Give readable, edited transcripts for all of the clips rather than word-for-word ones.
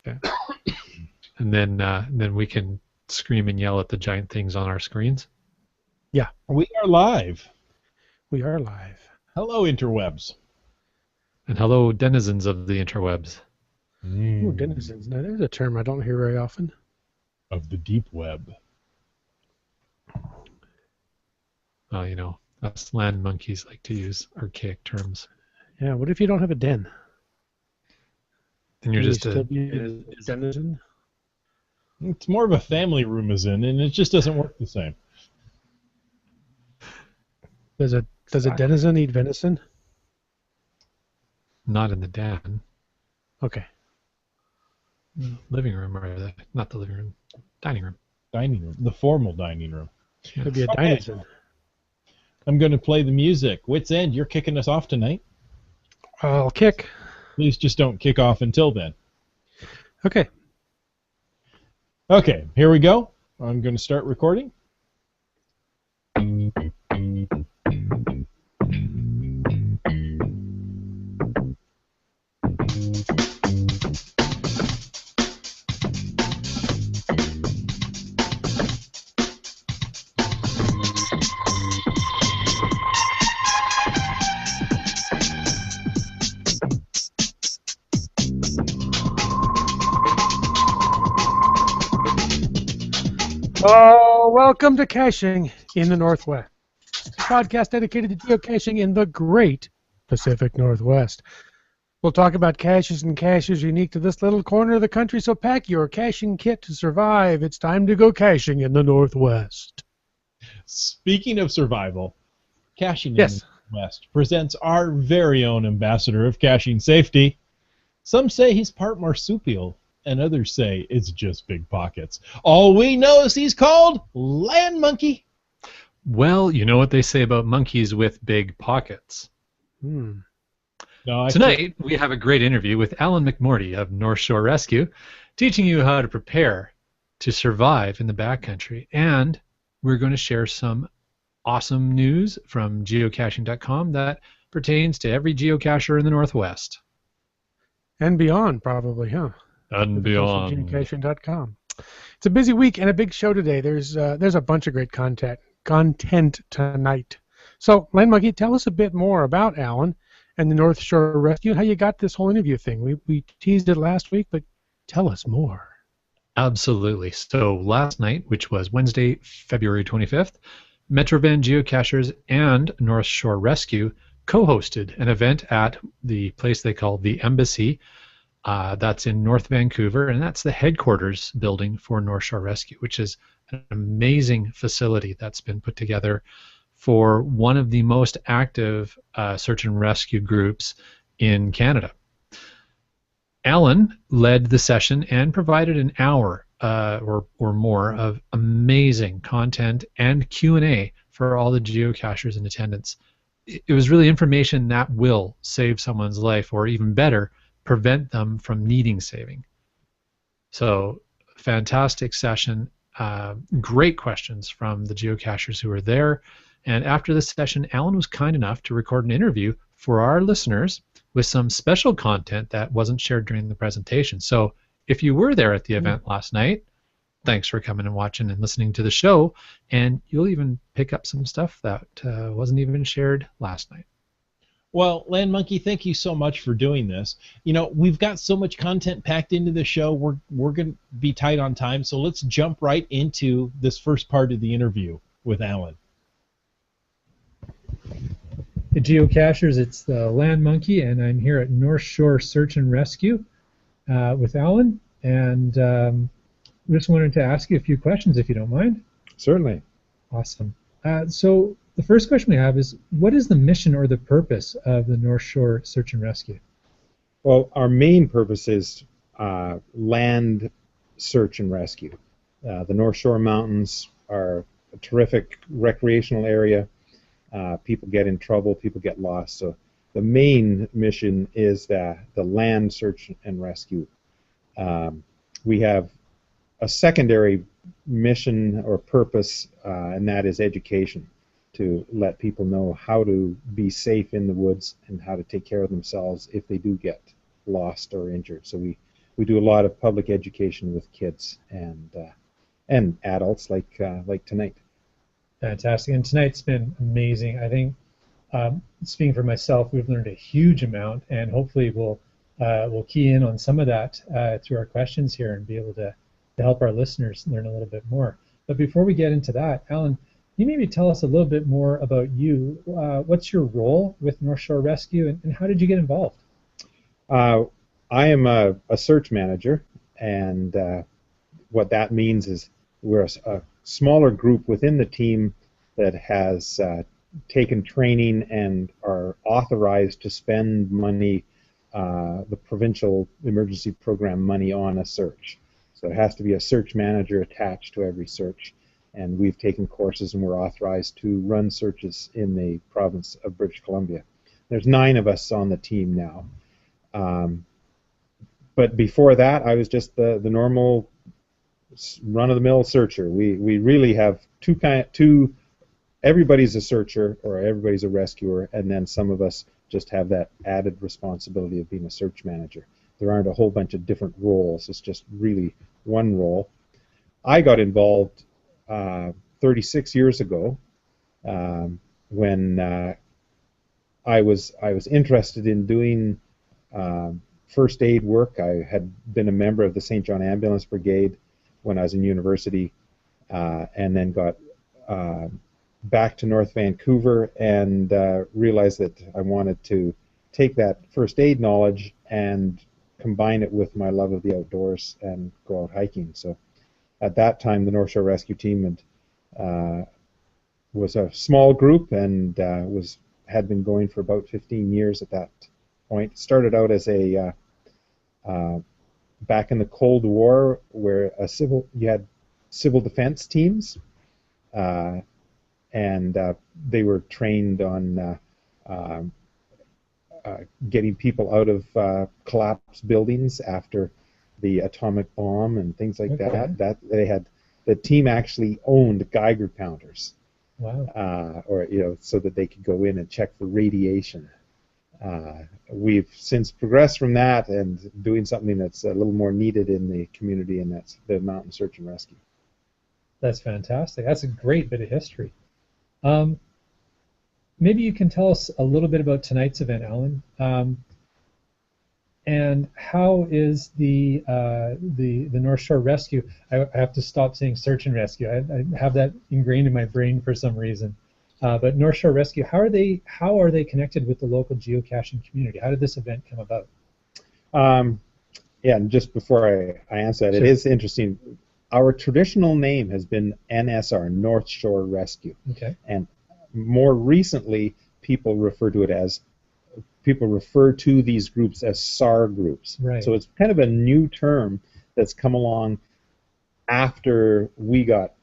Okay. And then we can scream and yell at the giant things on our screens. Yeah, We are live. we are live. Hello, interwebs. And hello, denizens of the interwebs. Ooh, denizens. Now, there's a term I don't hear very often. Of the deep web. Well, you know, us land monkeys like to use archaic terms. Yeah, what if you don't have a den? Then you're Can you just still be a denizen? It's more of a family room is in, and it just doesn't work the same. Does a denizen eat venison? not in the den. Okay. Living room, or not the living room, dining room. Dining room. The formal dining room. Could be a Okay. denizen. I'm going to play the music. Wits End, you're kicking us off tonight. I'll kick. Please just don't kick off until then. Okay. Okay, here we go. I'm going to start recording. Oh, welcome to Caching in the Northwest, a podcast dedicated to geocaching in the great Pacific Northwest. We'll talk about caches and caches unique to this little corner of the country, so pack your caching kit to survive. It's time to go caching in the Northwest. Speaking of survival, Caching in Yes. the West presents our very own ambassador of caching safety. Some say he's part marsupial, and others say it's just big pockets. All we know is he's called Land Monkey. Well, you know what they say about monkeys with big pockets. Hmm. No, Tonight, we have a great interview with Alan McMorty of North Shore Rescue, teaching you how to prepare to survive in the backcountry. And we're going to share some awesome news from geocaching.com that pertains to every geocacher in the Northwest. And beyond, probably, huh? And beyond. Geocaching.com. It's a busy week and a big show today. There's a bunch of great content tonight. So, Land Monkey, tell us a bit more about Alan and the North Shore Rescue, how you got this whole interview thing. We teased it last week, but tell us more. Absolutely. So last night, which was Wednesday, February 25th, Metrovan Geocachers and North Shore Rescue co-hosted an event at the place they call the Embassy. That's in North Vancouver, and that's the headquarters building for North Shore Rescue, which is an amazing facility that's been put together for one of the most active search and rescue groups in Canada. Alan led the session and provided an hour or more of amazing content and Q&A for all the geocachers in attendance. It was really information that will save someone's life, or even better, prevent them from needing saving. So, fantastic session. Great questions from the geocachers who were there. And after the session, Alan was kind enough to record an interview for our listeners with some special content that wasn't shared during the presentation. So if you were there at the event last night, thanks for coming and watching and listening to the show. And you'll even pick up some stuff that wasn't even shared last night. Well, Land Monkey, thank you so much for doing this. You know, we've got so much content packed into the show. We're going to be tight on time, so let's jump right into this first part of the interview with Alan. Hey, geocachers, it's the Land Monkey, and I'm here at North Shore Search and Rescue with Alan. And just wanted to ask you a few questions, if you don't mind. Certainly. Awesome. So the first question we have is, what is the mission or the purpose of the North Shore Search and Rescue? Well, our main purpose is land search and rescue. The North Shore Mountains are a terrific recreational area. People get in trouble, people get lost. So the main mission is the land search and rescue. We have a secondary mission or purpose, and that is education, to let people know how to be safe in the woods and how to take care of themselves if they do get lost or injured. So we we do a lot of public education with kids and adults like tonight. Fantastic. And tonight's been amazing. I think, speaking for myself, we've learned a huge amount, and hopefully we'll key in on some of that through our questions here and be able to help our listeners learn a little bit more. But before we get into that, Alan, can you maybe tell us a little bit more about you? What's your role with North Shore Rescue, and how did you get involved? I am a search manager, and what that means is we're a smaller group within the team that has taken training and are authorized to spend money, the provincial emergency program money, on a search. So it has to be a search manager attached to every search, and we've taken courses and we're authorized to run searches in the province of British Columbia. There's 9 of us on the team now. But before that, I was just the normal run-of-the-mill searcher. We really have two. Everybody's a searcher or everybody's a rescuer, and then some of us just have that added responsibility of being a search manager. There aren't a whole bunch of different roles. It's just really one role. I got involved 36 years ago when I was interested in doing first aid work. I had been a member of the St. John Ambulance Brigade when I was in university, and then got back to North Vancouver and realized that I wanted to take that first aid knowledge and combine it with my love of the outdoors and go out hiking. So at that time, the North Shore Rescue Team was a small group and had been going for about 15 years at that point. It started out as a back in the Cold War, where you had civil defense teams, and they were trained on getting people out of collapsed buildings after the atomic bomb and things like that. That they had, the team actually owned Geiger counters. Wow. Or so that they could go in and check for radiation. We've since progressed from that and doing something that's a little more needed in the community, and that's the mountain search and rescue. That's fantastic. That's a great bit of history. Maybe you can tell us a little bit about tonight's event, Alan, and how is the North Shore Rescue? I have to stop saying search and rescue. I have that ingrained in my brain for some reason. But North Shore Rescue, how are they connected with the local geocaching community? How did this event come about? Yeah, and just before I answer that, Sure. It is interesting. Our traditional name has been NSR, North Shore Rescue. Okay. And more recently, people refer to these groups as SAR groups. Right. So it's kind of a new term that's come along after we got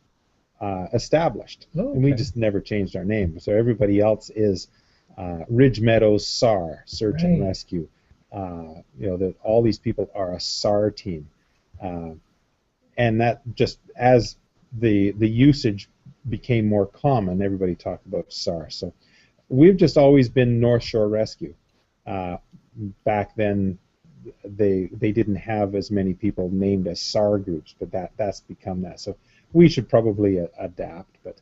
established. Oh, okay. And we just never changed our name. So everybody else is Ridge Meadows SAR, Search and Right. Rescue. That all these people are a SAR team. And that just, as the usage became more common, everybody talked about SAR. So we've just always been North Shore Rescue. Back then, they didn't have as many people named as SAR groups, but that's become that. So we should probably adapt. But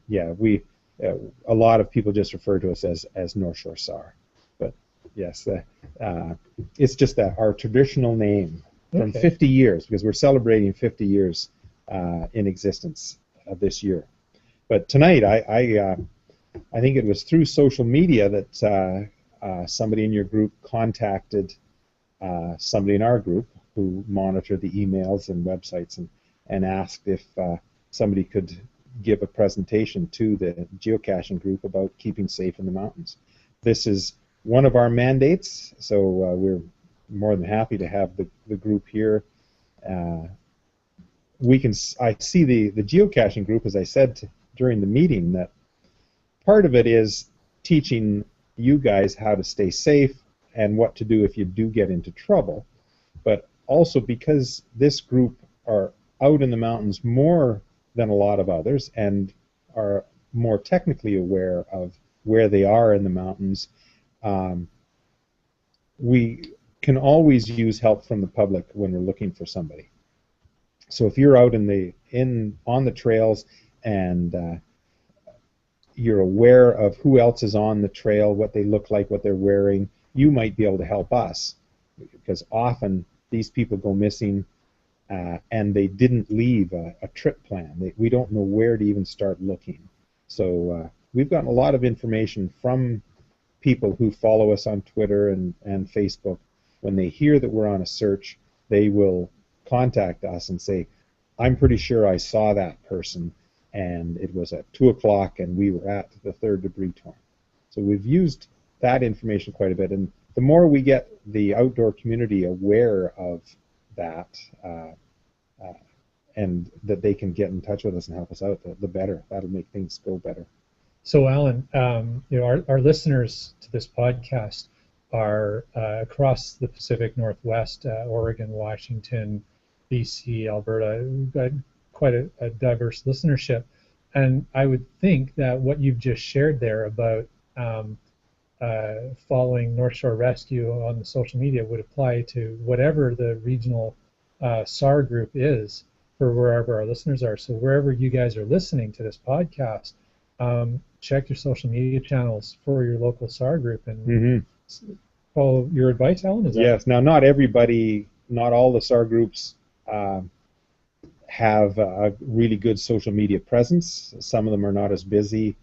yeah, a lot of people just refer to us as North Shore SAR. But yes, it's just our traditional name from 50 years, because we're celebrating 50 years in existence this year. But tonight, I think it was through social media that somebody in your group contacted somebody in our group who monitor the emails and websites, and asked if somebody could give a presentation to the geocaching group about keeping safe in the mountains. This is one of our mandates, so we're more than happy to have the group here. I see the geocaching group, as I said during the meeting, that part of it is teaching you guys how to stay safe and what to do if you do get into trouble, but also because this group are out in the mountains more than a lot of others and are more technically aware of where they are in the mountains. We can always use help from the public when we're looking for somebody. So if you're out on the trails and you're aware of who else is on the trail, what they look like, what they're wearing, you might be able to help us, because often these people go missing and they didn't leave a trip plan. We don't know where to even start looking. So we've gotten a lot of information from people who follow us on Twitter and Facebook. When they hear that we're on a search, they will contact us and say, I'm pretty sure I saw that person, and it was at 2 o'clock, and we were at the third debris torn. So we've used that information quite a bit, and the more we get the outdoor community aware of that, and that they can get in touch with us and help us out, the better. That'll make things go better. So, Alan, our listeners to this podcast are across the Pacific Northwest, Oregon, Washington, BC, Alberta. We've got quite a diverse listenership, and I would think that what you've just shared there about following North Shore Rescue on the social media would apply to whatever the regional SAR group is for wherever our listeners are. So wherever you guys are listening to this podcast, check your social media channels for your local SAR group and follow your advice, Alan? Yes. Now, not everybody, not all the SAR groups have a really good social media presence. Some of them are not as busy.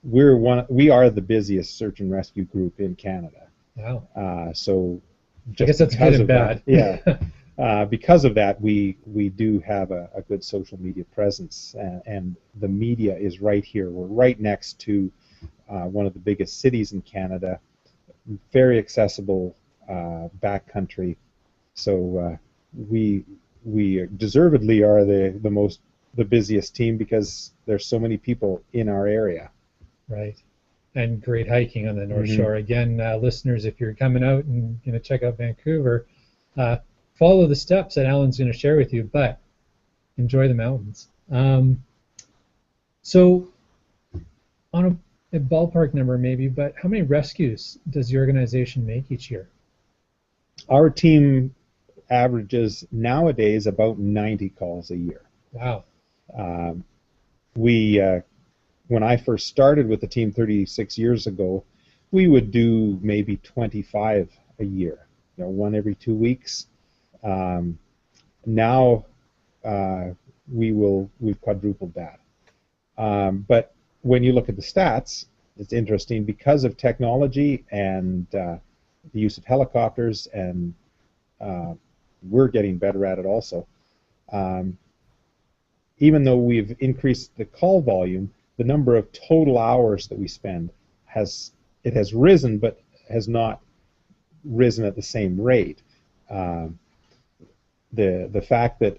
We are the busiest search and rescue group in Canada. Wow. So I guess that's good and bad. Because of that, we do have a good social media presence, and the media is right here. We're right next to one of the biggest cities in Canada, very accessible backcountry. So we deservedly are the busiest team because there's so many people in our area. Right. And great hiking on the North Shore. Again, listeners, if you're coming out and going to check out Vancouver, follow the steps that Alan's going to share with you, but enjoy the mountains. So on a ballpark number maybe, but how many rescues does the organization make each year? Our team averages nowadays about 90 calls a year. Wow. When I first started with the team 36 years ago, we would do maybe 25 a year, one every 2 weeks. Now we've quadrupled that. But when you look at the stats, it's interesting because of technology and the use of helicopters, and we're getting better at it also. Even though we've increased the call volume, the number of total hours that we spend has risen, but has not risen at the same rate. The fact that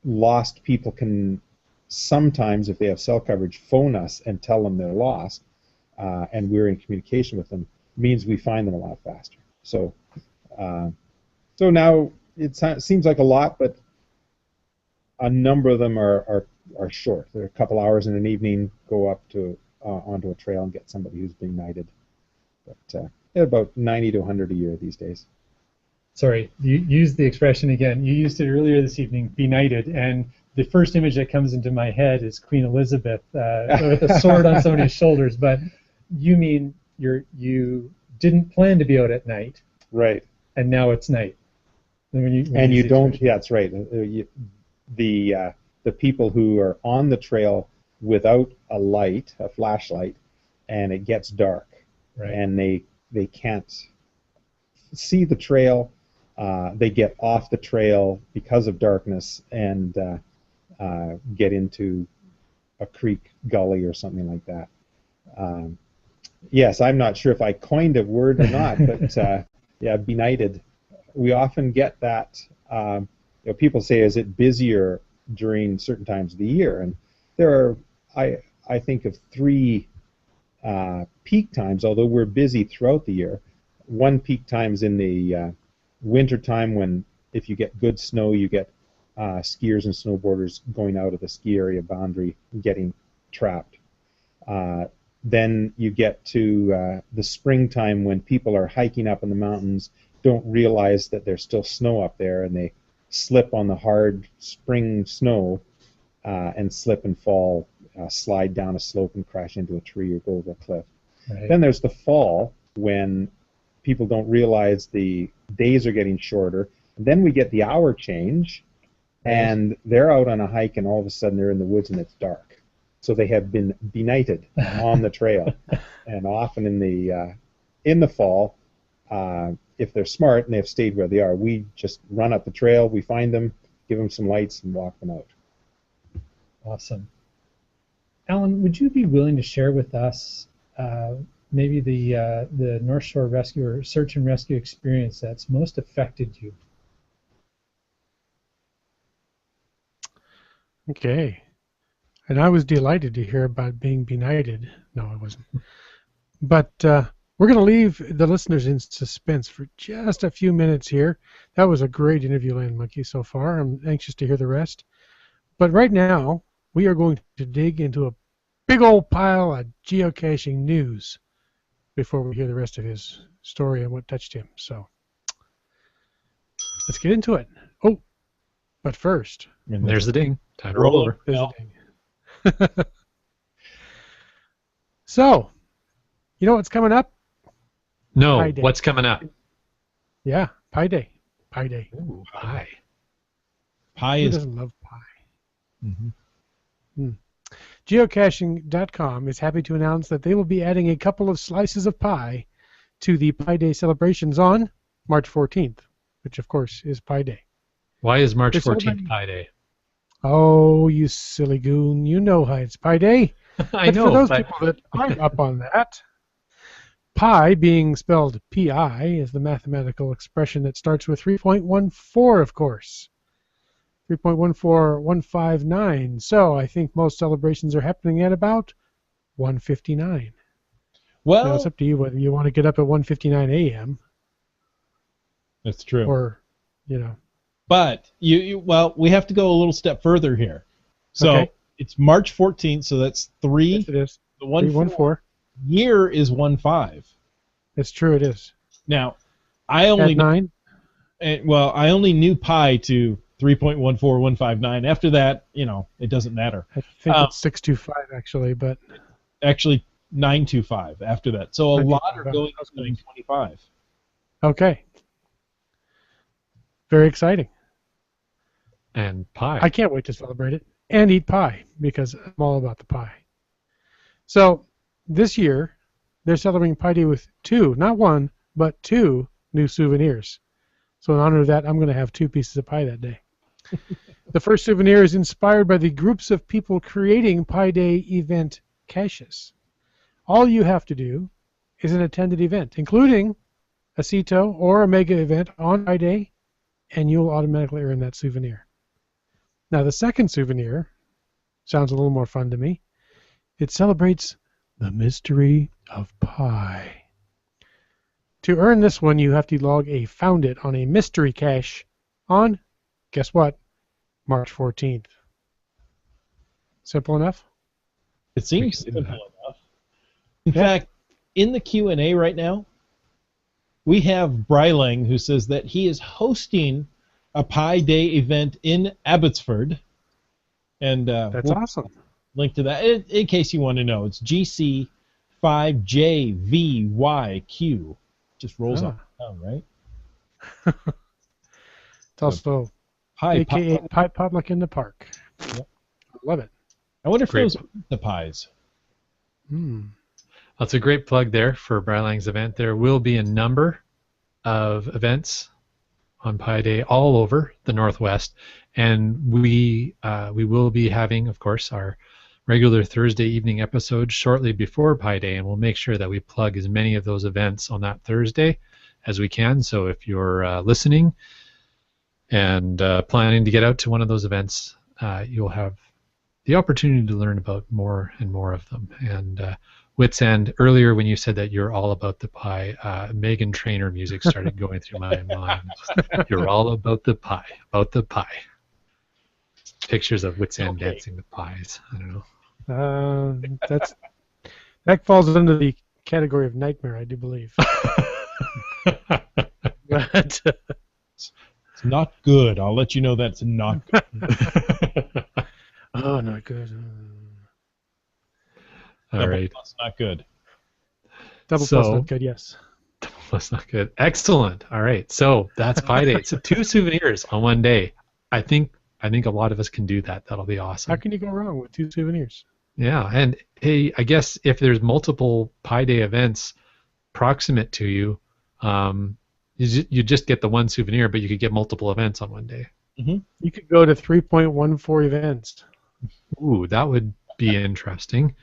lost people can sometimes, if they have cell coverage, phone us and tell them they're lost, and we're in communication with them, means we find them a lot faster. So now it seems like a lot, but a number of them are short. They're a couple hours in an evening, go up to onto a trail and get somebody who's been knighted. But about 90 to 100 a year these days. Sorry, you used the expression again. You used it earlier this evening, benighted, and the first image that comes into my head is Queen Elizabeth with a sword on somebody's shoulders. But you mean you didn't plan to be out at night, right? And now it's night. And you don't. Yeah, that's right. The people who are on the trail without a light, a flashlight, and it gets dark, right, and they can't see the trail. They get off the trail because of darkness and get into a creek, gully, or something like that. Yes, I'm not sure if I coined a word or not, but yeah, benighted. We often get that. People say, "Is it busier during certain times of the year?" And there are, I think of 3 peak times. Although we're busy throughout the year, one peak time is in the winter time, when if you get good snow, you get skiers and snowboarders going out of the ski area boundary and getting trapped. Then you get to the springtime, when people are hiking up in the mountains don't realize that there's still snow up there, and they slip on the hard spring snow and slip and fall, slide down a slope and crash into a tree or go over a cliff. Right. Then there's the fall, when people don't realize the days are getting shorter. And then we get the hour change, and they're out on a hike, and all of a sudden they're in the woods and it's dark. So they have been benighted on the trail. And often in the fall, if they're smart and they've stayed where they are, we just run up the trail, we find them, give them some lights, and walk them out. Awesome. Alan, would you be willing to share with us maybe the North Shore Rescue or search and rescue experience that's most affected you? Okay. And I was delighted to hear about being benighted. No, I wasn't. But we're going to leave the listeners in suspense for just a few minutes here. That was a great interview, Land Monkey, so far. I'm anxious to hear the rest. But right now, we are going to dig into a big old pile of geocaching news before we hear the rest of his story and what touched him. So let's get into it. Oh, but first, And there's the ding. Time to roll over. there's a ding. So, you know what's coming up? No, Pi Day. what's coming up? Yeah, Pi Day. Pi Day. Ooh, pie. Pie Who is. doesn't love pie? Mhm. Geocaching.com is happy to announce that they will be adding a couple of slices of pie to the Pi Day celebrations on March 14th, which of course is Pi Day. Why is March They're 14th celebrating- Pie Day? Oh, you silly goon. You know how it's Pi Day. I But know, for those but people that aren't up on that, pi, being spelled Pi, is the mathematical expression that starts with 3.14, of course. 3.14159. So I think most celebrations are happening at about 1:59. Well, Now it's up to you whether you want to get up at 1:59 a.m. that's true. or, you know. But well, we have to go a little step further here. So Okay. it's March 14th, so that's three. Yes, it is. The 1-4 314. year is 1-5. It's true, it is. Now, I only At 9? I only knew pi to 3.14159. After that, it doesn't matter. I think it's 625 actually, but Actually, 925 after that. So a lot 925, are going that's to 925. okay. Very exciting. and pie. I can't wait to celebrate it and eat pie because I'm all about the pie. So this year, they're celebrating Pi Day with two, not one, but two new souvenirs. So in honor of that, I'm going to have 2 pieces of pie that day. The first souvenir is inspired by the groups of people creating Pi Day event caches. All you have to do is an attended event, including a CETO or a mega event on Pi Day, and you'll automatically earn that souvenir. Now, the second souvenir sounds a little more fun to me. It celebrates the mystery of pie. To earn this one, you have to log a Found It on a mystery cache on, guess what, March 14th. Simple enough? It seems We can do simple that. enough. In fact, in the Q&A right now, we have Brylang who says that he is hosting a Pi Day event in Abbotsford. And That's we'll awesome. link to that in case you want to know. It's GC5JVYQ. Just rolls off the tongue, right? It's also Pie. AKA Pie Potluck in the Park. Yep. I love it. I wonder if Great. those are the pies. That's a great plug there for Brylang's event. There will be a number of events on Pi Day all over the Northwest, and we will be having, of course, our regular Thursday evening episode shortly before Pi Day, and we'll make sure that we plug as many of those events on that Thursday as we can. So if you're listening and planning to get out to one of those events, you'll have the opportunity to learn about more and more of them. And Wits End, earlier when you said that you're all about the pie, Megan Trainor music started going through my mind. You're all about the pie, Pictures of Wits End Okay. dancing with pies. I don't know. That falls under the category of nightmare, I do believe. But It's not good. I'll let you know that's not good. oh, not good. All Double right. plus not good. Double So- plus not good. Yes. That's not good. Excellent. All right. So that's Pi Day. So 2 souvenirs on one day. I think a lot of us can do that. That'll be awesome. How can you go wrong with 2 souvenirs? Yeah. And hey, I guess if there's multiple Pi Day events proximate to you, you just get the one souvenir, but you could get multiple events on one day. You could go to 3.14 events. Ooh, that would be interesting.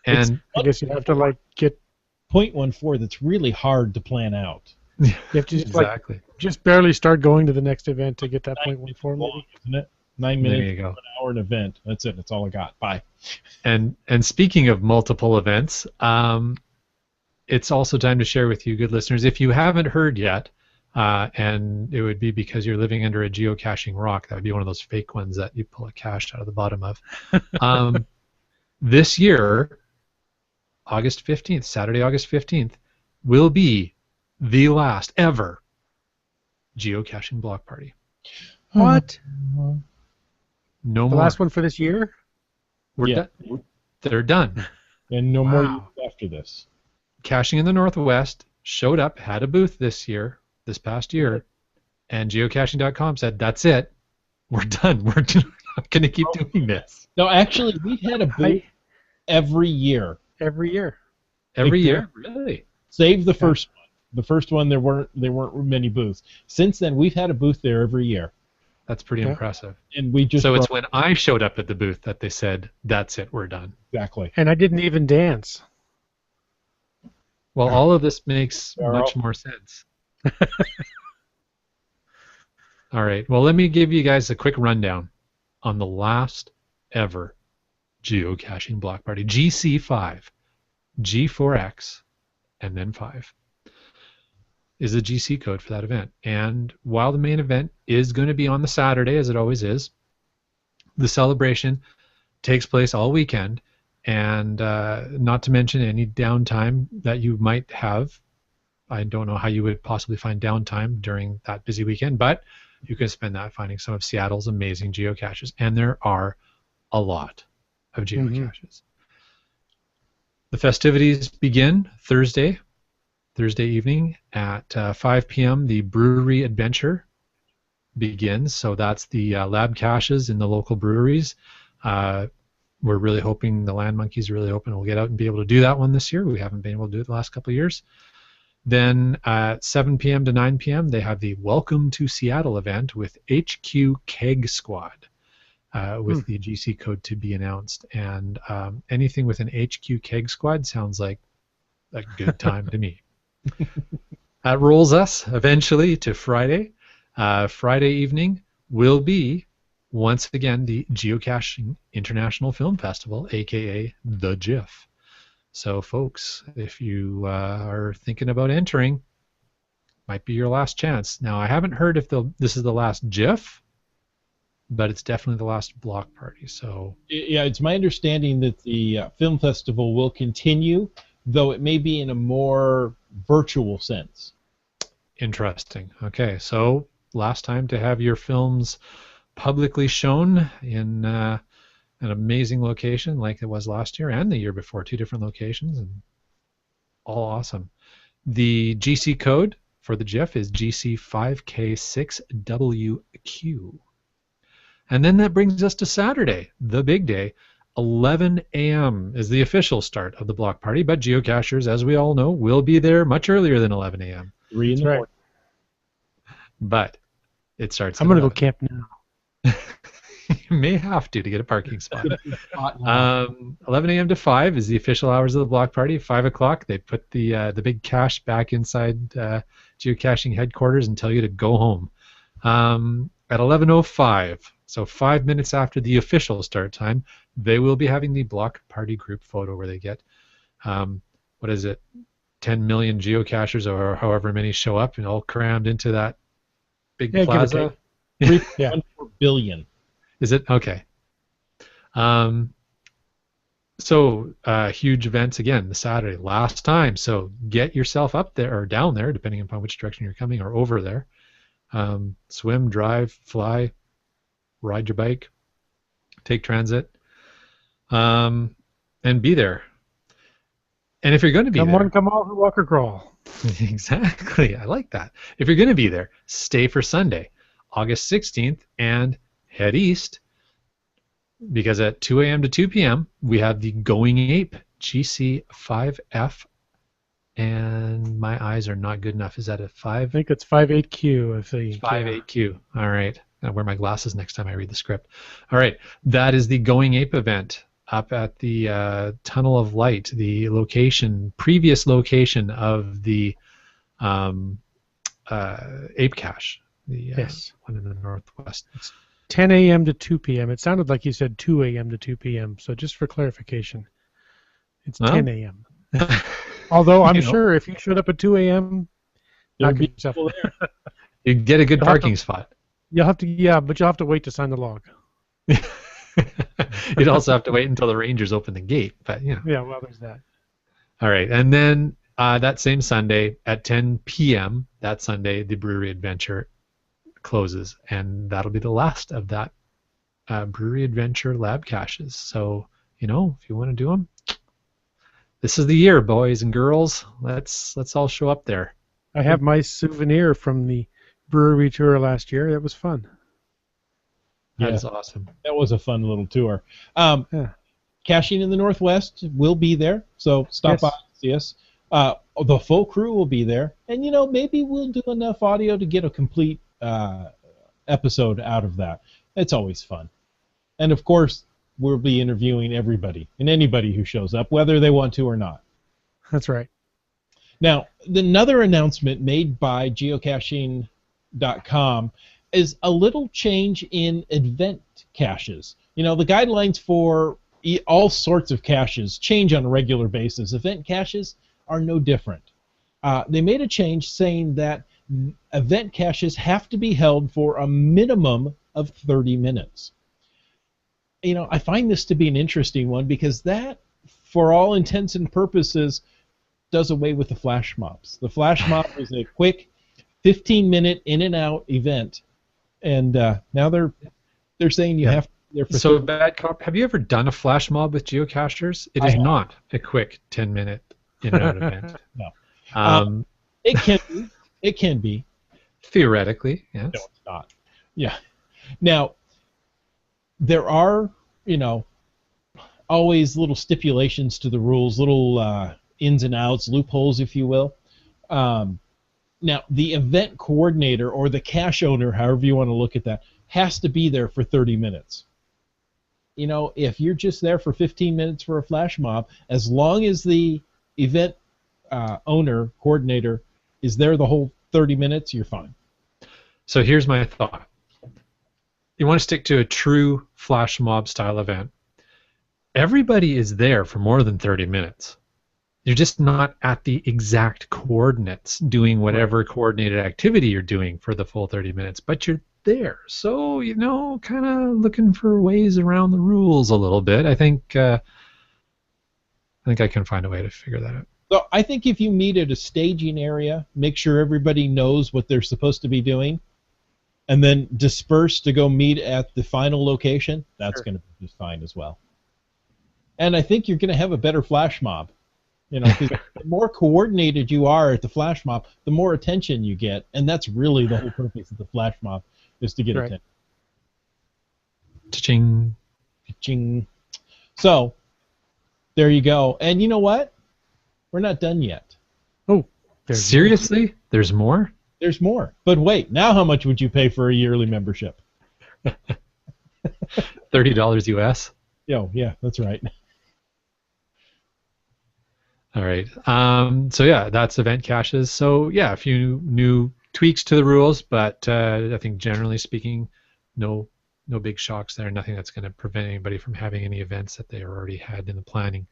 And I guess you have to get. 0.14 that's really hard to plan out. You have to just exactly. just barely start going to the next event to get that 0.14. Long, Maybe. isn't it? 9 There minutes, you go. an hour an event. That's it. That's all I got. Bye. And speaking of multiple events, it's also time to share with you, good listeners, if you haven't heard yet, and it would be because you're living under a geocaching rock. That would be one of those fake ones that you pull a cache out of the bottom of. This year, August 15th, Saturday, August 15th, will be the last ever geocaching block party. What? No The more. last one for this year? We're Yeah. done. They're done. And no more Wow. years after this. Caching in the NorthWest showed up, had a booth this past year, and geocaching.com said, that's it. We're done. We're not going to keep doing this. No, actually, we've had a booth every year. Every year. Every Like year? Really? Save the first one. The first one there weren't many booths. Since then, we've had a booth there every year, That's pretty Yeah. impressive. and we just So it's brought- when I showed up at the booth that they said, that's it, we're done. exactly. And I didn't even dance. Well, all of this makes Carl. much more sense. All right. Well, let me give you guys a quick rundown on the last ever geocaching block party. GC5, G4X, and then 5 is the GC code for that event. And while the main event is going to be on the Saturday, as it always is, the celebration takes place all weekend, and not to mention any downtime that you might have. I don't know how you would possibly find downtime during that busy weekend, but you can spend that finding some of Seattle's amazing geocaches, and there are a lot of geocaches. The festivities begin Thursday evening at 5 p.m. The brewery adventure begins, so that's the lab caches in the local breweries. We're really hoping the Land Monkeys are really hoping we'll get out and be able to do that one this year. We haven't been able to do it the last couple of years. Then at 7 p.m. to 9 p.m. they have the Welcome to Seattle event with HQ Keg Squad with the GC code to be announced. And anything with an HQ Keg Squad sounds like a good time to me. That rolls us eventually to Friday. Friday evening will be, once again, the Geocaching International Film Festival, aka the GIF. So, folks, if you are thinking about entering, might be your last chance. Now, I haven't heard if this is the last GIF, but it's definitely the last block party. So, Yeah, it's my understanding that the film festival will continue, though it may be in a more virtual sense. interesting. Okay, so last time to have your films publicly shown in an amazing location like it was last year and the year before, 2 different locations, and all awesome. The GC code for the GIF is GC5K6WQ. And then that brings us to Saturday, the big day. 11 a.m. is the official start of the block party, but geocachers, as we all know, will be there much earlier than 11 a.m. 3 in the That's right. morning. But it starts I'm at going to go 11. camp now. You may have to get a parking spot. Hot now. 11 a.m. to 5 is the official hours of the block party. 5 o'clock, they put the big cache back inside geocaching headquarters and tell you to go home. At 11:05, so 5 minutes after the official start time, they will be having the block party group photo where they get, 10 million geocachers or however many show up and all crammed into that big Yeah, give or plaza. take. Yeah. 3.14 billion. Is it? Okay. So huge events again the Saturday, last time. So get yourself up there or down there, depending upon which direction you're coming, or over there. Swim, drive, fly, ride your bike, take transit, and be there. And if you're going to be Come there, on, come on, walk or crawl. exactly, I like that. If you're going to be there, stay for Sunday, August 16th, and head east, because at 2 a.m. to 2 p.m. we have the Going Ape GC5F, and my eyes are not good enough. Is that a 5? I think it's 58Q. I think 58Q. All right. I'll wear my glasses next time I read the script. All right. That is the Going Ape event up at the Tunnel of Light, the previous location of the Ape Cache, the Yes. one in the Northwest. 10 a.m. to 2 p.m. It sounded like you said 2 a.m. to 2 p.m. So just for clarification, it's Well, 10 a.m. Although I'm You know. sure if you showed up at 2 a.m., There'll knock be yourself. people there. You get a good You'll have parking spot. You'll have to, yeah, but you'll have to wait to sign the log. You'd also have to wait until the Rangers open the gate, but you know. Yeah, well, there's that. All right, and then that same Sunday at 10 p.m. that Sunday, the Brewery Adventure closes, and that'll be the last of that Brewery Adventure lab caches. So if you want to do them, this is the year, boys and girls. Let's all show up there. I have my souvenir from the brewery tour last year. That was fun. That Yeah. is awesome. That was a fun little tour. Yeah. Caching in the Northwest will be there, so stop Yes. by and see us. The full crew will be there, and maybe we'll do enough audio to get a complete episode out of that. It's always fun. And of course, we'll be interviewing everybody and anybody who shows up, whether they want to or not. That's right. Now, another announcement made by geocaching.com is a little change in event caches. The guidelines for all sorts of caches change on a regular basis. Event caches are no different. They made a change saying that event caches have to be held for a minimum of 30 minutes. I find this to be an interesting one because that, for all intents and purposes, does away with the flash mobs. The flash mob is a quick 15-minute in and out event, and now they're saying you have to be there for So 30 bad cop. Have you ever done a flash mob with geocachers? It I is have. not a quick 10-minute in and out event. No. Um, It can be. It can be. theoretically, yes. No, it's not. Yeah. Now, there are, always little stipulations to the rules, little ins and outs, loopholes, if you will. Now, the event coordinator or the cache owner, however you want to look at that, has to be there for 30 minutes. If you're just there for 15 minutes for a flash mob, as long as the event owner, coordinator, is there the whole 30 minutes, you're fine. So here's my thought. You want to stick to a true flash mob style event. Everybody is there for more than 30 minutes. You're just not at the exact coordinates doing whatever coordinated activity you're doing for the full 30 minutes, but you're there. So, kind of looking for ways around the rules a little bit. I think I can find a way to figure that out. So I think if you meet at a staging area, make sure everybody knows what they're supposed to be doing, and then disperse to go meet at the final location, that's Sure. going to be fine as well. And I think you're going to have a better flash mob. 'Cause the more coordinated you are at the flash mob, the more attention you get, and that's really the whole purpose of the flash mob, is to get Right. attention. Cha-ching. Ching. So, there you go. And you know what? We're not done yet. Oh, there's Seriously? There's more? There's more. But wait, now how much would you pay for a yearly membership? $30 US? Yeah, that's right. All right. So yeah, that's event caches. So yeah, a few new tweaks to the rules, but I think generally speaking, no big shocks there. Nothing that's going to prevent anybody from having any events that they already had in the planning.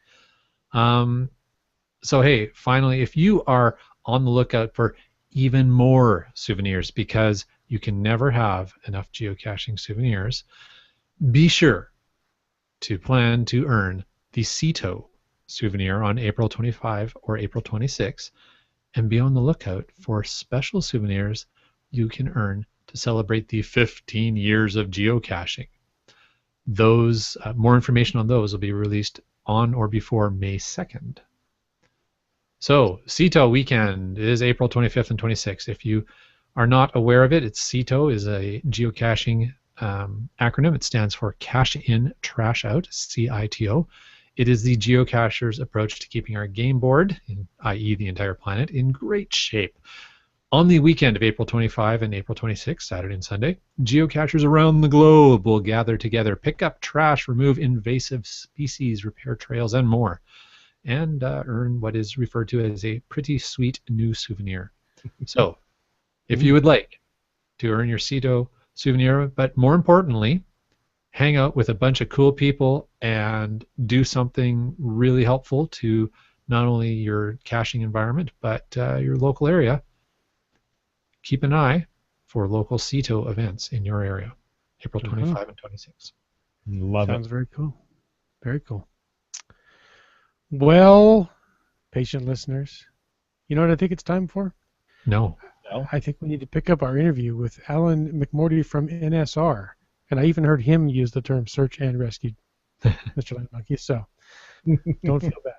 So hey, finally, if you are on the lookout for even more souvenirs, because you can never have enough geocaching souvenirs, be sure to plan to earn the Ceto souvenir on April 25 or April 26, and be on the lookout for special souvenirs you can earn to celebrate the 15 years of geocaching. Those more information on those will be released on or before May 2nd. So Ceto weekend is April 25th and 26th. If you are not aware of it, Ceto is a geocaching acronym. It stands for Cache In, Trash Out, CITO. It is the geocacher's approach to keeping our game board, i.e. the entire planet, in great shape. On the weekend of April 25 and April 26, Saturday and Sunday, geocachers around the globe will gather together, pick up trash, remove invasive species, repair trails, and more, and earn what is referred to as a pretty sweet new souvenir. So, if you would like to earn your Ceto souvenir, but more importantly, hang out with a bunch of cool people and do something really helpful to not only your caching environment, but your local area, keep an eye for local Ceto events in your area, April 25 and 26. Love Sounds it. very cool. Very cool. Well, patient listeners, you know what I think it's time for? No. No? I think we need to pick up our interview with Alan McMorty from NSR. And I even heard him use the term search and rescue, Mr. Land Monkey, so don't feel bad.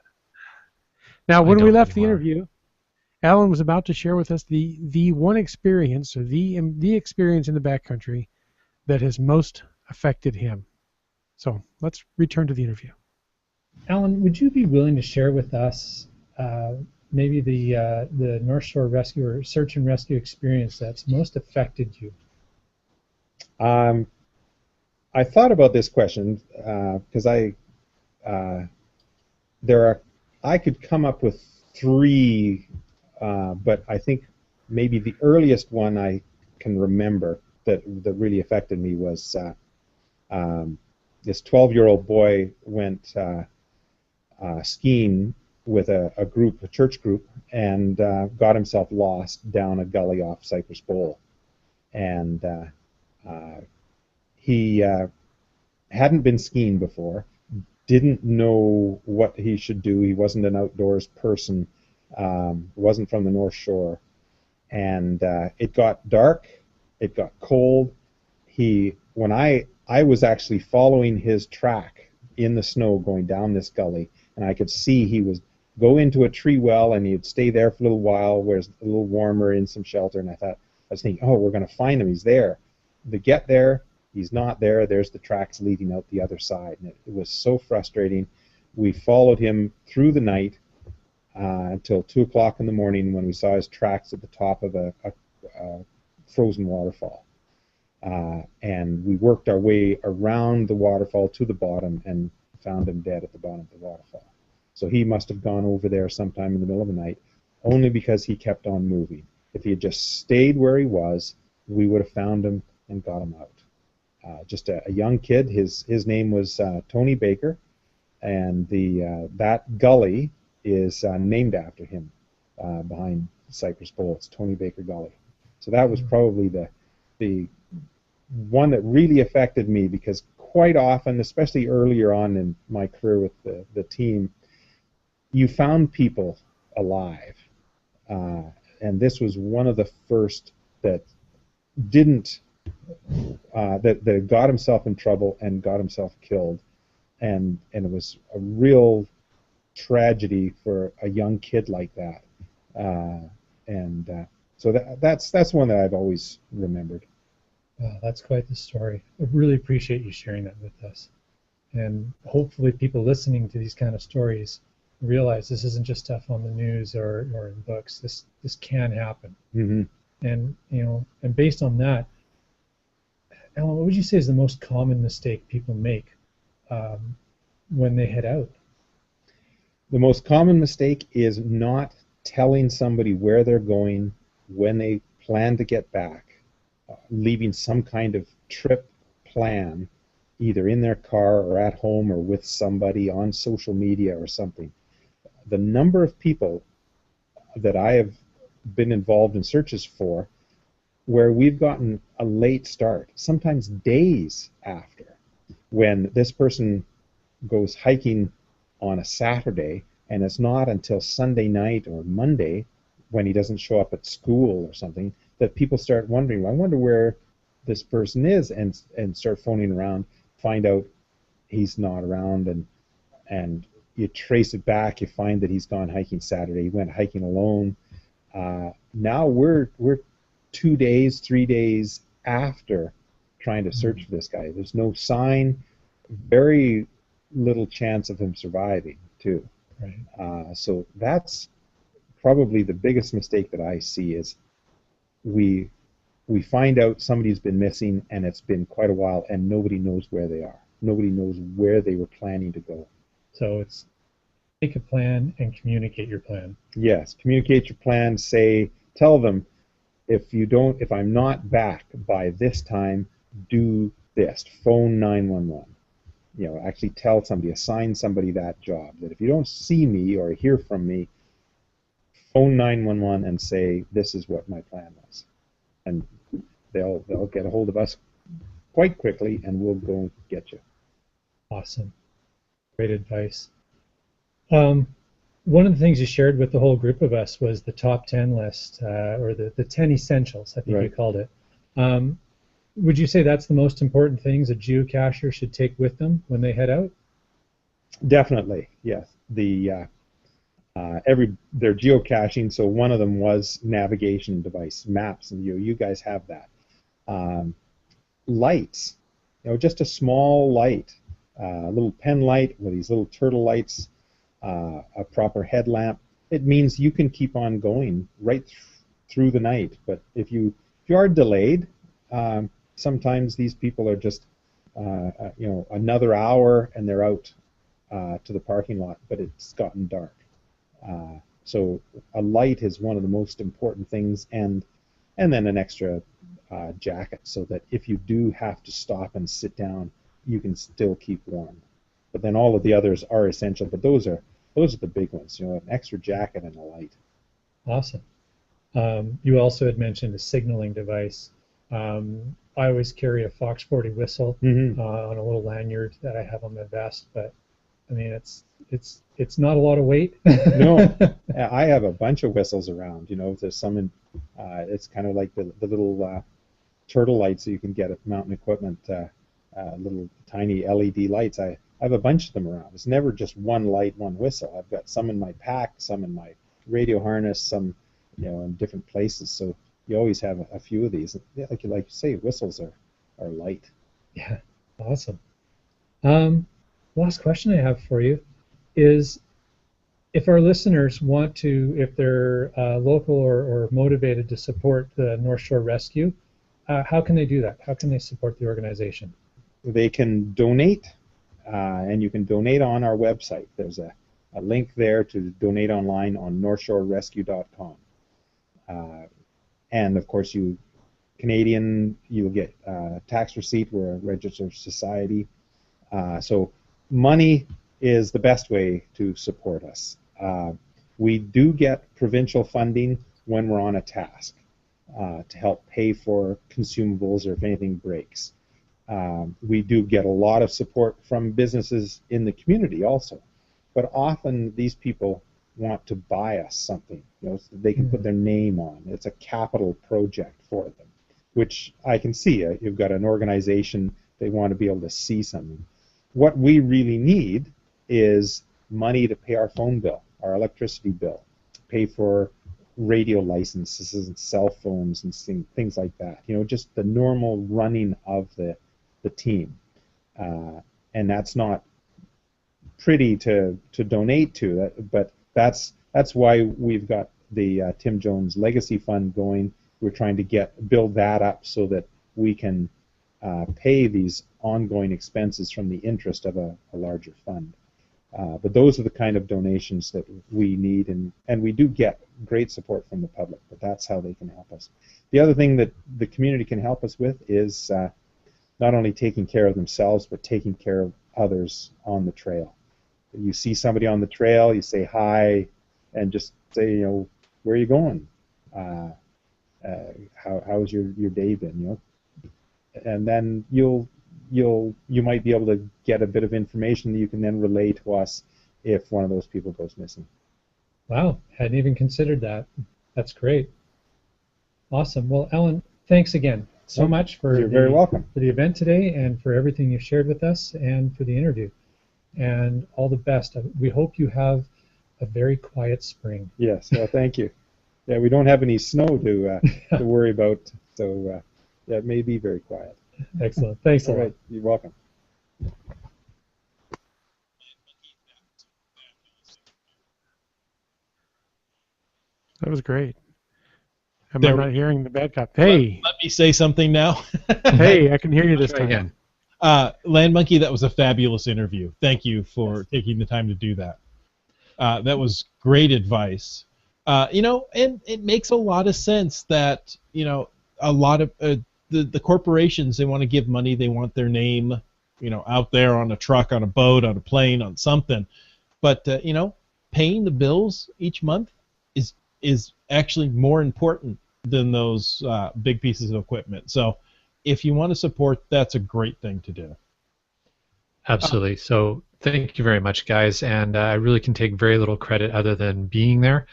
Now, when we left the interview, Alan was about to share with us the one experience, or the experience in the backcountry that has most affected him. So let's return to the interview. Alan, would you be willing to share with us maybe the North Shore Rescue or search and rescue experience that's most affected you? I thought about this question because I could come up with three, but I think maybe the earliest one I can remember that really affected me was this 12-year-old boy went skiing with a church group, and got himself lost down a gully off Cypress Bowl, and he hadn't been skiing before, didn't know what he should do. He wasn't an outdoors person, wasn't from the North Shore, and it got dark, it got cold. When I was actually following his track in the snow going down this gully, and I could see he was go into a tree well, and he'd stay there for a little while where it's a little warmer in some shelter, and I was thinking, oh, we're going to find him, he's there. To get there, he's not there. There's the tracks leading out the other side, and it was so frustrating. We followed him through the night until 2 o'clock in the morning, when we saw his tracks at the top of a frozen waterfall. And we worked our way around the waterfall to the bottom and found him dead at the bottom of the waterfall. So he must have gone over there sometime in the middle of the night, only because he kept on moving. If he had just stayed where he was, we would have found him and got him out. Just a young kid. His name was Tony Baker, and that gully is named after him behind Cypress Bowl. It's Tony Baker Gully. So that was probably the one that really affected me, because quite often, especially earlier on in my career with the team, you found people alive, and this was one of the first that didn't that got himself in trouble and got himself killed, and it was a real tragedy for a young kid like that, so that's one that I've always remembered. Wow, that's quite the story. I really appreciate you sharing that with us, and hopefully people listening to these kind of stories realize this isn't just stuff on the news or in books. This can happen. Mm-hmm. And and based on that, Alan, what would you say is the most common mistake people make when they head out? The most common mistake is not telling somebody where they're going when they plan to get back, leaving some kind of trip plan, either in their car or at home or with somebody on social media or something. The number of people that I have been involved in searches for where we've gotten a late start, sometimes days after, when this person goes hiking on a Saturday, and it's not until Sunday night or Monday when he doesn't show up at school or something that people start wondering, well, I wonder where this person is, and start phoning around, find out he's not around, and you trace it back, you find that he's gone hiking Saturday, he went hiking alone. Now we're 2 days, 3 days after trying to search for this guy. There's no sign, very little chance of him surviving too. Right. So that's probably the biggest mistake that I see is we find out somebody's been missing and it's been quite a while and nobody knows where they are. Nobody knows where they were planning to go. So it's make a plan and communicate your plan. Yes, communicate your plan. Tell them, if I'm not back by this time, do this. Phone 911. Actually tell somebody, assign somebody that job. That if you don't see me or hear from me, phone 911 and say this is what my plan was, and they'll get a hold of us quite quickly, and we'll go and get you. Awesome, great advice. One of the things you shared with the whole group of us was the top 10 list, or the 10 essentials, I think Right. you called it. Would you say that's the most important things a geocacher should take with them when they head out? Definitely, yes. They're geocaching, so one of them was navigation device, maps, and you guys have that. Lights, just a small light, a little pen light with these little turtle lights, a proper headlamp. It means you can keep on going right through the night. But if you are delayed, sometimes these people are just another hour and they're out to the parking lot, but it's gotten dark. So a light is one of the most important things, and then an extra jacket, so that if you do have to stop and sit down, you can still keep warm. But then all of the others are essential, but those are the big ones. An extra jacket and a light. Awesome. You also had mentioned a signaling device. I always carry a Fox 40 whistle Mm-hmm. On a little lanyard that I have on my vest, but I mean it's not a lot of weight. No, I have a bunch of whistles around. There's some in. It's kind of like the little turtle lights that you can get at Mountain Equipment. Little tiny LED lights. I have a bunch of them around. It's never just one light, one whistle. I've got some in my pack, some in my radio harness, some in different places. So you always have a few of these. Like you say, whistles are light. Yeah, awesome. Last question I have for you is, if our listeners want to, if they're local or motivated to support the North Shore Rescue, how can they do that? How can they support the organization? They can donate, and you can donate on our website. There's a link there to donate online on northshorerescue.com. And of course, Canadian, you'll get a tax receipt. We're a registered society. So money is the best way to support us. We do get provincial funding when we're on a task to help pay for consumables or if anything breaks. We do get a lot of support from businesses in the community also, but often these people want to buy us something, so they can put their name on. It's a capital project for them, which I can see. You've got an organization, they want to be able to see something. What we really need is money to pay our phone bill, our electricity bill, pay for radio licenses and cell phones and things like that. Just the normal running of the team. And that's not pretty to donate to, but that's why we've got the Tim Jones Legacy Fund going. We're trying to build that up so that we can pay these ongoing expenses from the interest of a larger fund. But those are the kind of donations that we need, and we do get great support from the public, but that's how they can help us. The other thing that the community can help us with is not only taking care of themselves, but taking care of others on the trail. You see somebody on the trail, you say hi, and just say, where are you going? How's your day been? And then you might be able to get a bit of information that you can then relay to us, if one of those people goes missing. Wow, hadn't even considered that. That's great. Awesome. Well, Alan, thanks again so much for You're very welcome. for the event today and for everything you shared with us and for the interview. And all the best. We hope you have a very quiet spring. Yes, well, thank you. Yeah, we don't have any snow to worry about, so yeah, it may be very quiet. Excellent. Thanks a All lot. right, you're welcome. That was great. Am There I not hearing the bad cop? Hey, Let me say something now. hey, I can hear you this Try time. again. Land Monkey, that was a fabulous interview. Thank you for taking the time to do that. That was great advice. And it makes a lot of sense that, a lot of the corporations, they want to give money, they want their name, out there on a truck, on a boat, on a plane, on something. But, paying the bills each month is actually more important than those big pieces of equipment. So if you want to support, that's a great thing to do. Absolutely. So thank you very much, guys. And I really can take very little credit other than being there.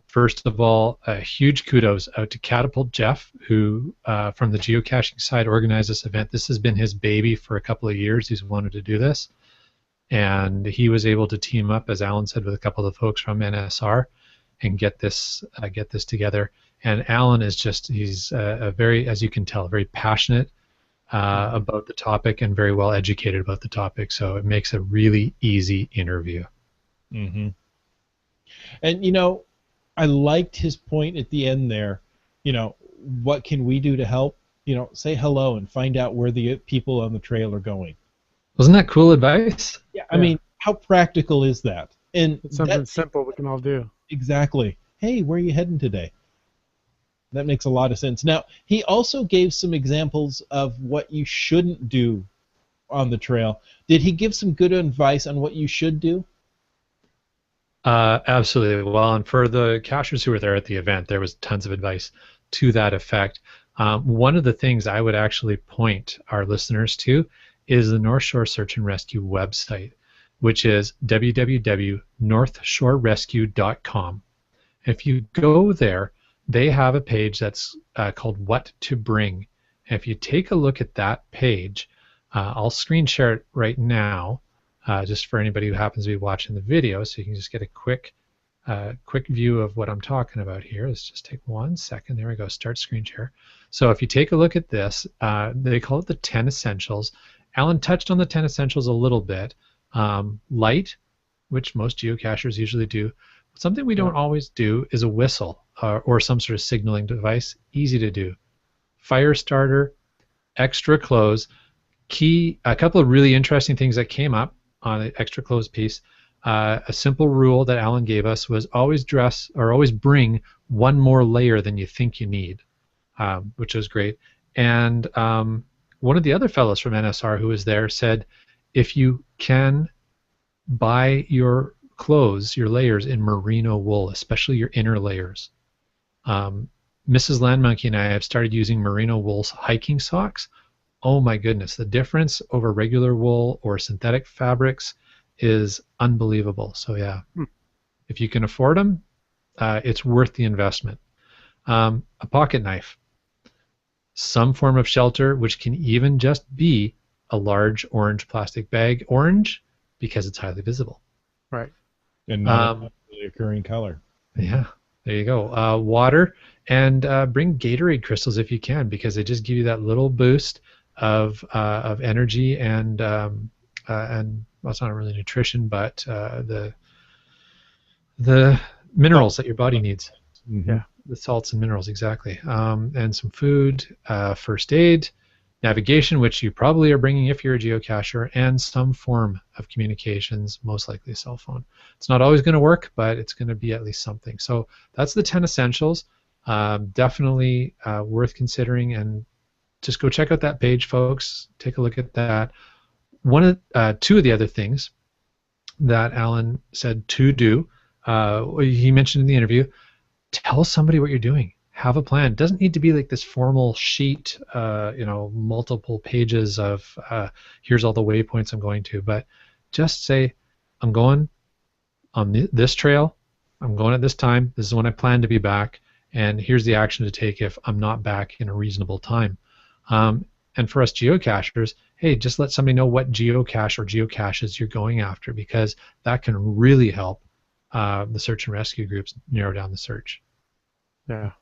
First of all, a huge kudos out to Catapult Jeff, who from the geocaching side organized this event. This has been his baby for a couple of years. He's wanted to do this. And he was able to team up, as Alan said, with a couple of the folks from NSR and get this together. And Alan is he's a very, as you can tell, very passionate about the topic and very well educated about the topic. So it makes a really easy interview. Mm-hmm. And, I liked his point at the end there. What can we do to help? Say hello and find out where the people on the trail are going. Wasn't that cool advice? Yeah. I mean, how practical is that? And It's something simple we can all do. Exactly. Hey, where are you heading today? That makes a lot of sense. Now, he also gave some examples of what you shouldn't do on the trail. Did he give some good advice on what you should do? Absolutely. Well, and for the cachers who were there at the event, there was tons of advice to that effect. One of the things I would actually point our listeners to is the North Shore Search and Rescue website, which is www.northshorerescue.com. If you go there, they have a page that's called What to Bring. And if you take a look at that page, I'll screen share it right now, just for anybody who happens to be watching the video, so you can just get a quick view of what I'm talking about here. Let's just take 1 second. There we go. Start screen share. So if you take a look at this, they call it the 10 Essentials. Alan touched on the 10 Essentials a little bit. Light, which most geocachers usually do. Something we don't always do is a whistle or some sort of signaling device. Easy to do. Fire starter, extra clothes. A couple of really interesting things that came up on the extra clothes piece. A simple rule that Alan gave us was always bring one more layer than you think you need, which was great. And one of the other fellows from NSR who was there said, if you can buy your clothes, your layers in merino wool, especially your inner layers. Mrs. Land Monkey and I have started using merino wool hiking socks. Oh my goodness, the difference over regular wool or synthetic fabrics is unbelievable. So yeah, if you can afford them, it's worth the investment. A pocket knife, some form of shelter, which can even just be a large orange plastic bag. Orange because it's highly visible. Right. And not a really occurring color. Yeah, there you go. Water, and bring Gatorade crystals if you can, because they just give you that little boost of energy and well, it's not really nutrition, but the minerals that your body needs. Mm-hmm. Yeah. The salts and minerals, exactly. And some food, first aid, navigation, which you probably are bringing if you're a geocacher, and some form of communications, most likely a cell phone. It's not always going to work, but it's going to be at least something. So that's the 10 essentials. Definitely worth considering, and just go check out that page, folks. Take a look at that. Two of the other things that Alan said to do, he mentioned in the interview, tell somebody what you're doing. Have a plan. It doesn't need to be like this formal sheet, multiple pages of here's all the waypoints I'm going to, but just say, I'm going on this trail. I'm going at this time. This is when I plan to be back. And here's the action to take if I'm not back in a reasonable time. And for us geocachers, hey, just let somebody know what geocache or geocaches you're going after, because that can really help the search and rescue groups narrow down the search. Yeah.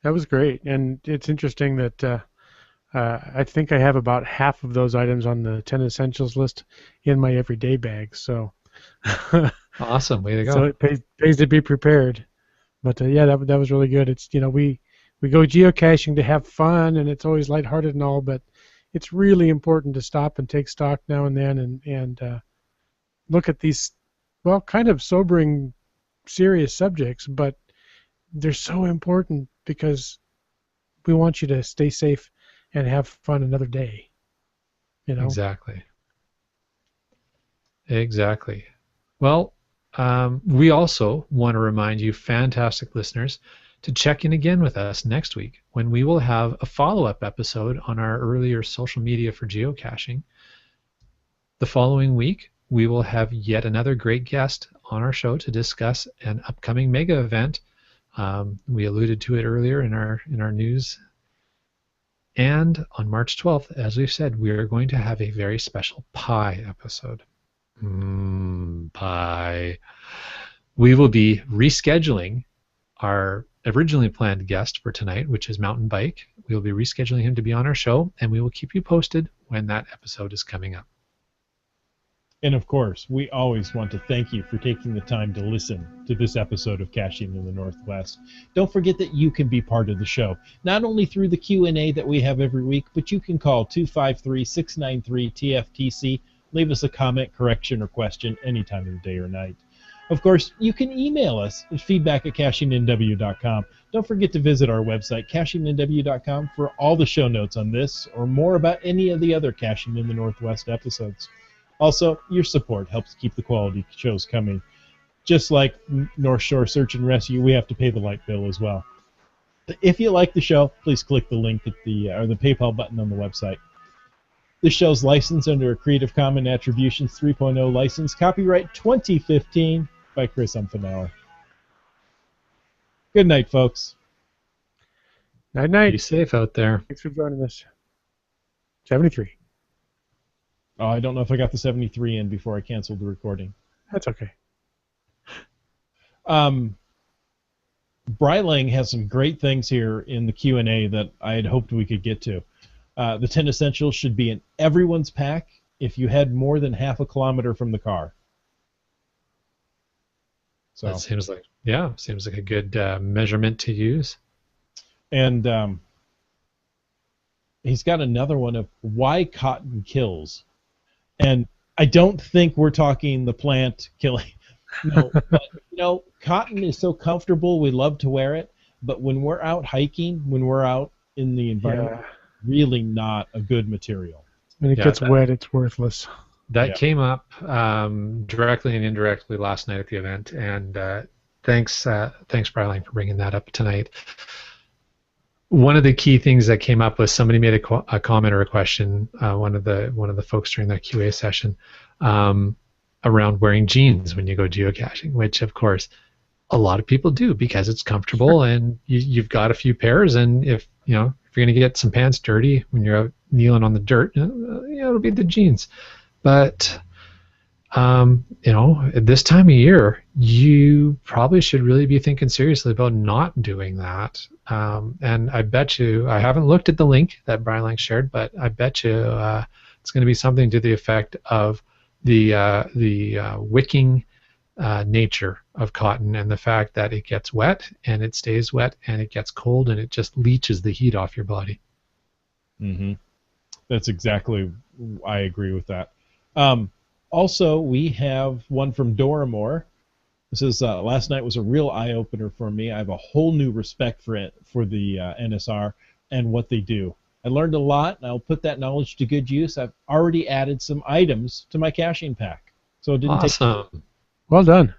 That was great. And it's interesting that I think I have about half of those items on the 10 essentials list in my everyday bag. So, Awesome. Way to go. so it pays to be prepared. But yeah, that was really good. It's, we go geocaching to have fun, and it's always lighthearted and all, but it's really important to stop and take stock now and then and look at these, well, kind of sobering, serious subjects, but they're so important because we want you to stay safe and have fun another day. Exactly. Well, we also want to remind you, fantastic listeners, to check in again with us next week when we will have a follow-up episode on our earlier social media for geocaching. The following week, we will have yet another great guest on our show to discuss an upcoming mega event. We alluded to it earlier in our news. And on March 12th, as we've said, we are going to have a very special pie episode. Pie. We will be rescheduling our originally planned guest for tonight, which is Mountain Bike. We will be rescheduling him to be on our show, and we will keep you posted when that episode is coming up. And of course, we always want to thank you for taking the time to listen to this episode of Caching in the Northwest. Don't forget that you can be part of the show, not only through the Q&A that we have every week, but you can call 253-693-TFTC, leave us a comment, correction, or question any time of the day or night. Of course, you can email us at feedback@cachingnw.com. Don't forget to visit our website, cachingnw.com, for all the show notes on this or more about any of the other Caching in the Northwest episodes. Also, your support helps keep the quality shows coming. Just like North Shore Search and Rescue, we have to pay the light bill as well. If you like the show, please click the link at the PayPal button on the website. This show's licensed under a Creative Commons Attributions 3.0 license, copyright 2015 by Chris Umfenauer. Good night, folks. Night. Be safe out there. Thanks for joining us. 73. Oh, I don't know if I got the 73 in before I canceled the recording. That's okay. Brylang has some great things here in the Q&A that I had hoped we could get to. The 10 essentials should be in everyone's pack if you head more than half a kilometer from the car. So that seems like a good measurement to use. And he's got another one of why cotton kills. And I don't think we're talking the plant killing. No, but cotton is so comfortable. We love to wear it. But when we're out hiking, when we're out in the environment, really not a good material. When it gets wet, it's worthless. That came up directly and indirectly last night at the event. And thanks, Brylang, for bringing that up tonight. One of the key things that came up was somebody made a comment or a question, one of the folks during the QA session, around wearing jeans when you go geocaching, which of course a lot of people do because it's comfortable and you've got a few pairs, and if you're going to get some pants dirty when you're out kneeling on the dirt, it'll be the jeans. But at this time of year, you probably should really be thinking seriously about not doing that. And I bet you, I haven't looked at the link that Brian Lang shared, but I bet you it's going to be something to the effect of the wicking nature of cotton and the fact that it gets wet and it stays wet and it gets cold and it just leaches the heat off your body. Mm-hmm. That's exactly, I agree with that. Also, we have one from Doramore. This is last night was a real eye-opener for me. I have a whole new respect for the NSR and what they do. I learned a lot, and I'll put that knowledge to good use. I've already added some items to my caching pack, so it didn't awesome. Well done.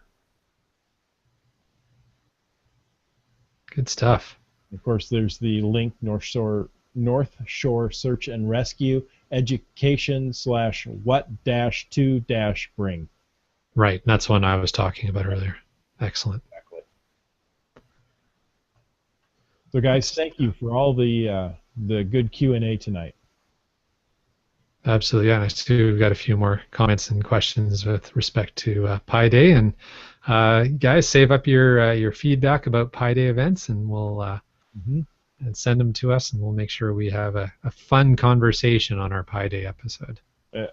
Good stuff. Of course, there's the link North Shore Search and Rescue, education/what-to-bring. Right. That's one I was talking about earlier. Excellent. Exactly. So, guys, thank you for all the good Q&A tonight. Absolutely. Yeah, I see we've got a few more comments and questions with respect to Pi Day. And guys, save up your feedback about Pi Day events, and we'll and send them to us, and we'll make sure we have a fun conversation on our Pi Day episode.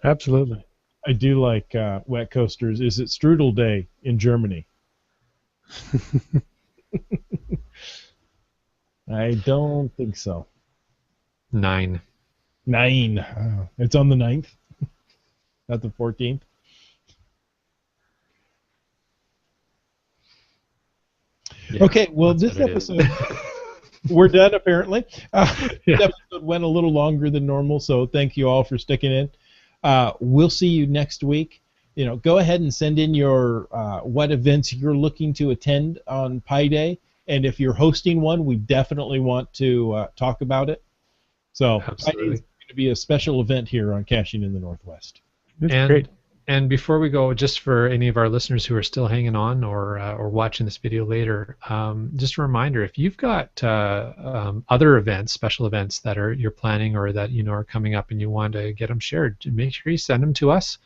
Absolutely. I do like Wet Coasters. Is it Strudel Day in Germany? I don't think so. 9. 9. It's on the 9th, not the 14th. Yeah, okay, well, this episode, we're done apparently. This episode went a little longer than normal, so thank you all for sticking in. We'll see you next week. Go ahead and send in your what events you're looking to attend on Pi Day, and if you're hosting one, we definitely want to talk about it. So Pi Day is going to be a special event here on Caching in the Northwest. That's great. And before we go, just for any of our listeners who are still hanging on or watching this video later, just a reminder: if you've got other events, special events that you're planning or that are coming up, and you want to get them shared, make sure you send them to us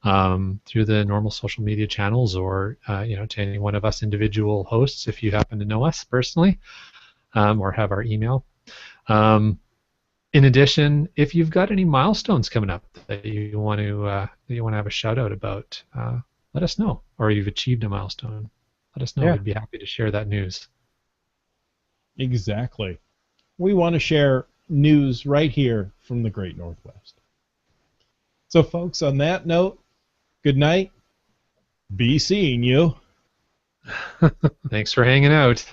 through the normal social media channels, or to any one of us individual hosts if you happen to know us personally, or have our email. In addition, if you've got any milestones coming up that you want to have a shout out about, let us know. Or you've achieved a milestone, let us know. Yeah. We'd be happy to share that news. Exactly. We want to share news right here from the Great Northwest. So, folks, on that note, good night. Be seeing you. Thanks for hanging out.